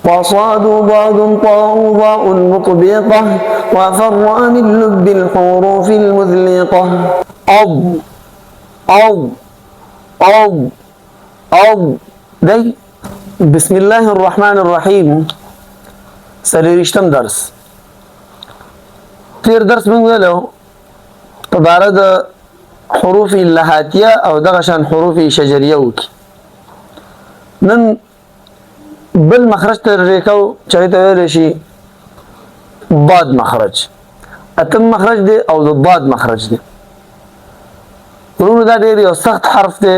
وصاد ضاد طاء ضاء مطبقة وفر من لب الحروف المذلقة أض أض أض أض دي بسم الله الرحمن الرحيم سريرشتم درس تیر درس من ویلو په باره د حروف لهاتیه او دغه شان حروف شجریه وکي نن بل مخرج ته ریکو چې ته ویل شي ضاد مخرج اتم مخرج دی او د ضاد مخرج دی ورونو دا ډېر یو سخت حرف دی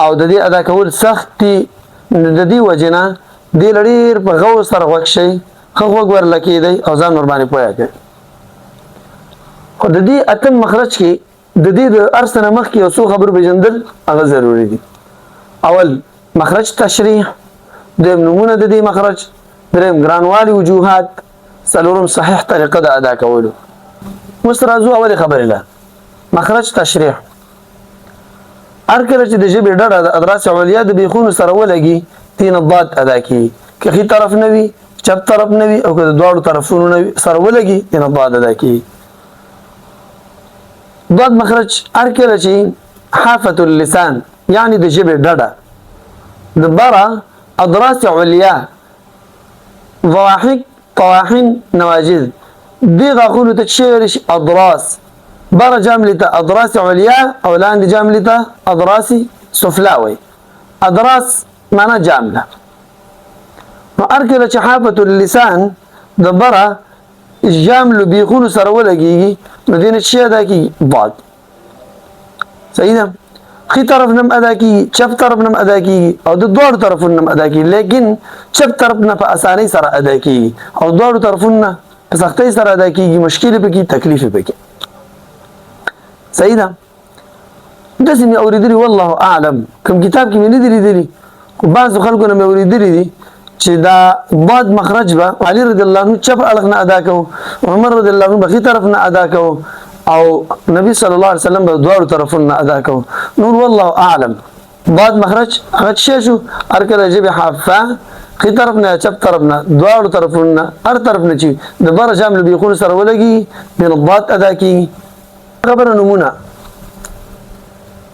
او د دې ادا کول سخت دي د دې وجنه دی لړیر په غو سره غوښ شي خو وګور لکې دی او ځان ور باندې پوهه کوي خو د دې اتم مخرج کې د دې د ارسنه مخ کې اوسو خبر بجندل هغه ضروری دي اول مخرج تشریح دیم نمونه د دې مخرج دریم ګرانوالي وجوهات څلورم صحیح طریقه د ادا کولو مسترازو اول خبره ده مخرج تشریح ارکل چې د جبه ډډه د ادراس علیا د بیخون سره ولګي تین ضاد ادا کی که خي طرف نوي چپ طرف نوي او که د دواړو طرفونو نوي سره ولګي تین ضاد ادا کی ضاد مخرج ارکل چې حافه اللسان يعني د جبه ډډه د برا ادراس علیا ضواحك طواحن نواجذ دي غاخونو تشيرش ادراس برا جاملته أضراس عليا أو لاند جاملته أضراس سفلاوي أضراس معنى جاملة وأركل شحافة اللسان دبرا الجامل بيخون سرولقي مدينة الشيء ذاكي ضاد سيدا خي طرف نم أداكي شف طرف نم أداكي أو دوار طرف نم أداكي لكن شف طرفنا فأساني سر أداكي أو دوار طرفنا فسختي سر أداكي مشكلة بكي تكليف بكي سيدا دسني اوریدلی والله اعلم کوم کتاب کې مې نه درېدلی بعض خلکو نه مې اوریدلی دي چې دا ضاد مخرج به علي رضی الله عنه چپ اړخ نه ادا کوو عمر رضی الله عنه بخي طرف نه ادا کوو او نبی صلی الله علیه وسلم به دوه طرفونه ادا کوو نور والله اعلم ضاد مخرج هغه شو ارکل جبه حافه خي طرف نه چپ طرف نه دوه طرفونه هر طرف نه چې د بر شامل بيخون سره ولګي بین الضاد ادا کی خبر نمونه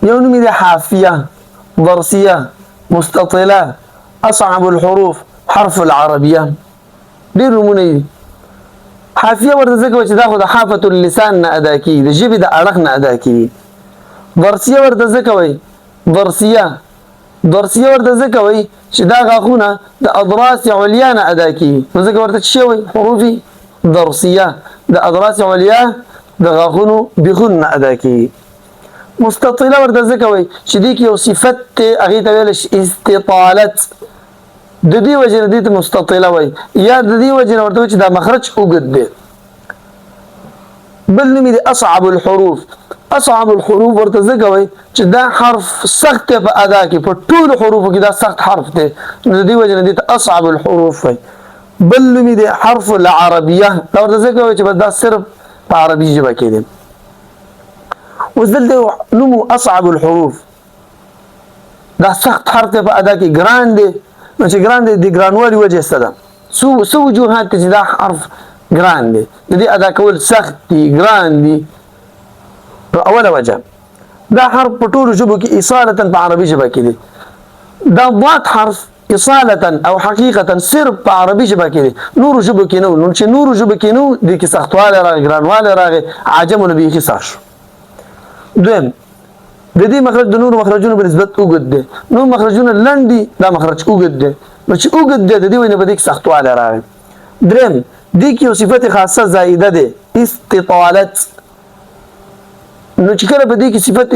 يوم دي حافية ضرسية مستطيلة أصعب الحروف حرف العربية دي نمونه حافية ورتزكى وتاخذ حافة اللسان أداكي الجيب ده أرخنا أداكي ضرسية ورتزكى ضرسية ورتزكى شدا غاخونا ده أضراس عليانا أداكي نزكى ورتشوي حروفي ضرسية ده أضراس عليا د غاخونو بخون ادا کی مستطیله ورته ځکوي چې دې کې یو صفت ته هغه ته ویل استطالت د دې وجه نه دې مستطیله وای یا د دې وجه نه ورته چې دا مخرج اوږد دی بل نوم دي اصعب الحروف ورته ځکوي چې دا حرف سخت په ادا کې په ټول حروفو کې دا سخت حرف دی د دې وجه نه دې اصعب الحروف وای بل نوم دي حرف العربيه ورته ځکوي چې دا صرف عربي جبا كده وزدل نمو أصعب الحروف ده سخت حرف في أداكي جراندي ماشي جراندي دي جرانوالي وجه السلام سو وجوهات تجدا حرف جراندي دي أداك أول سخت دي جراندي أول وجه ده حرف بطول جبك إصالة بعربي جبا كده ده ضاد حرف إصالة أو حقيقة سر بعربي جبا كده نور جبكينو نور جبكينو دي كي سختوالي راغي جرانوالي راغي عجمو نبي كي ساش دویم د دې مخرج د نور مخرجونو په نسبت اوږد دی نور مخرجونه لنډي دا مخرج اوږد دی نو چې اوږد دی د دې وینه په دې کې سختواله راغی دریم دې کې یو صفت خاصه زائده ده استطالت نو چې کله په دې کې صفت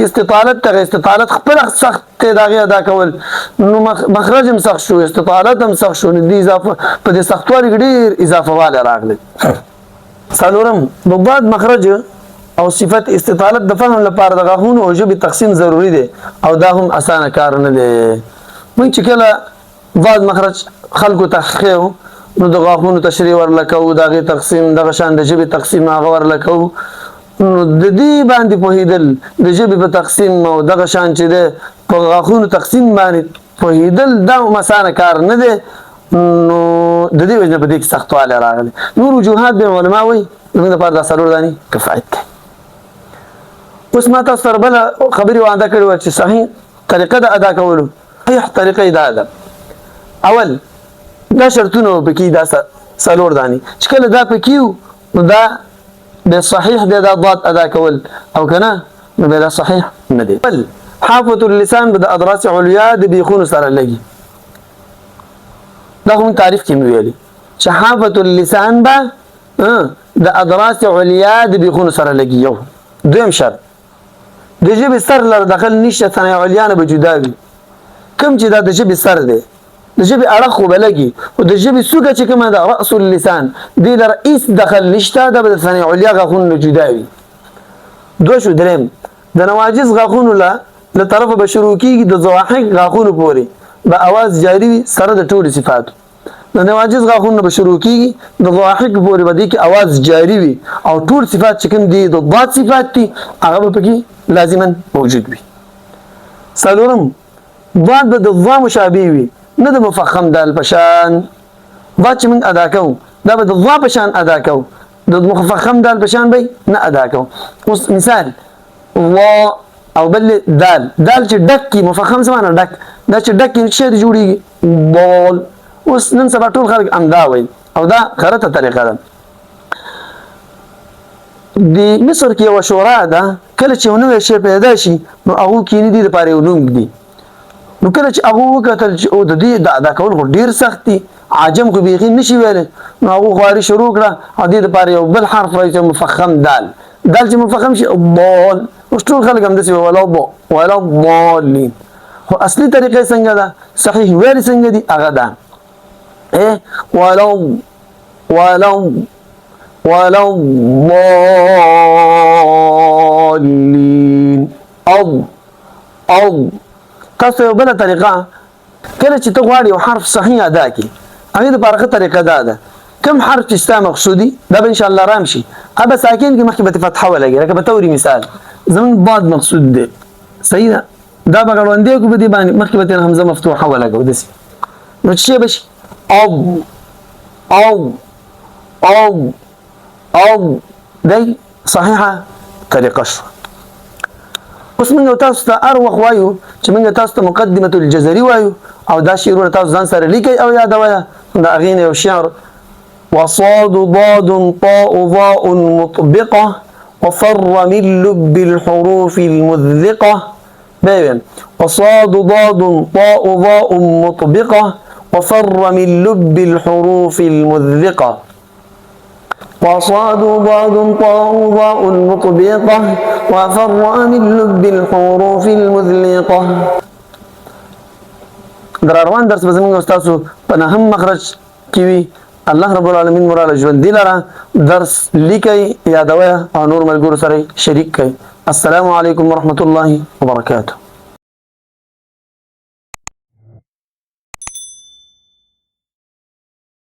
استطالت خپل سخت داغه ادا کول نو مخرج هم سخت شو استطالت هم سخت شو دې اضافه په دې سختوالي ډېر اضافه واله راغله څلورم د ضاد مخرج او صفت استطالت د فهم لپاره د غاښونو او ژبې تقسیم ضروری دی او دا هم اسانه کار نه دی موږ چې کله ضاد مخرج خلکو تحقیق نو د غاښونو تشریح ورلکو دغه تقسیم دغه شان د ژبې تقسیم هغه ورلکو نو د دې باندې پوهیدل د ژبې په تقسیم او دغه شان چې د په غاښونو تقسیم باندې پوهیدل دا هم اسانه کار نه دی نو د دې وجه په دې کې سختوالی راغلی. نور وجوهات د علما وایي زموږ لپاره دا څلور دانې کفایت کوي. اوس ما تاسو سره بله خبرې وعده کړې وه چې صحیح طریقه د ادا کولو صحیح طریقه دا ده. اول دا شرطونه پکې دا څلور دانې چې کله دا پکې وو نو دا د صحیح دی دا ضاد ادا کول او که نه نو بیا دا صحیح نه دی. بل حافظ اللسان به د ادراس علیا د بیخونو سره لګي. دا هم تعریف کې مې ویلي چې حافظ اللسان به د ادراس علیا د بیخونو سره لګي. یو دویم شرط د ژبې سر لره دخل نشته، ثنایا علیا نه به جدا وي. کوم چې دا د ژبې سر دی د ژبې اړخ خو به لګي خو د ژبې څوکه چې کومه ده رأس اللسان دې لره هېڅ دخل نشته، دا به د ثنایا علیا غاښونو نه جدا وي. دوه شو. دریم د نواجز غاښونو له طرفه به شروع کېږي د ضواحک غاښونو پورې به اواز جاري وي سره د ټولو صفاتو. د نواجز غاښونو به شروع کېږي د ضواحک پورې به دې کې اواز جاري وي او ټول صفات چې کوم دي د ضاد صفات دي هغه به پکې لازما موجود وي. څلورم ضاد به د ضا مشابه وي نه د مفخم دال په شان. ضاد چې موږ ادا کوو دا به د ضا په شان ادا کوو، د مفخم دال په شان به نه ادا کوو. اوس مثال وا او بل دال چې ډک کی مفخم څه معنی ډک، دا چې ډک کی څه جوړیږي بول. اوس نن سبا ټول خلک امدا وایي او دا غلطه طریقه ده. د مصر کې یو شورا ده کله چې نوی شی پیدا شي نو هغه کینی دي د پاره علوم دي. نو کله چې هغه وکتل چې او د دې د ادا کول خو ډیر سخت دي عجم خو بیخي نشي ویلی نو هغه خواري شروع کړه او دې د پاره یو بل حرف راځي مفخم دال چې مفخم شي بول. اوس ټول خلک هم داسې ولا ضالین. خو اصلي طریقې څنګه ده صحیح ویل څنګه دي هغه ده ولو ضالین. او تاسو یو بله طریقه کله چې ته غواړې یو حرف صحیح ادا کړي هغې دپاره ښه طریقه دا ده کوم حرف چې ستا مقصودي دا به انشاءالله رام شي هغه ساکن کې مخکې به فتحه ولګي. لکه په طوري مثال زموږ باد مقصود دی صحیح ده دا به ګړوندې کو په دې باندې مخکې به ترې حمزه مفتوحه ولګو داسې نو چې شی به شي او دی صحیحه طریقه شوه. اوس موږ تاسو ته هر وخت وایو چې موږ تاسو ته مقدمة الجزري وایو او دا شعرونه تاسو ځان سره لیکئ او یادوئ. د هغې نه یو شعر وصاد ضاد طاء ضاء مطبقة وفر من لب الحروف المذلقة. بين وصاد ضاد طاء ضاء مطبقة وفر من لب الحروف المذلقة. وصاد ضاد طاء ضاء مطبقة وفر من لب الحروف المذلقة. دراروان درس بزمونږ استاسو په نهم مخرج کې وي. الله رب العالمین موراله ژوندي لره درس لیکئ یادوئ او نور ملګرو سره شریک کړئ. السلام علیکم ورحمة الله وبرکاته.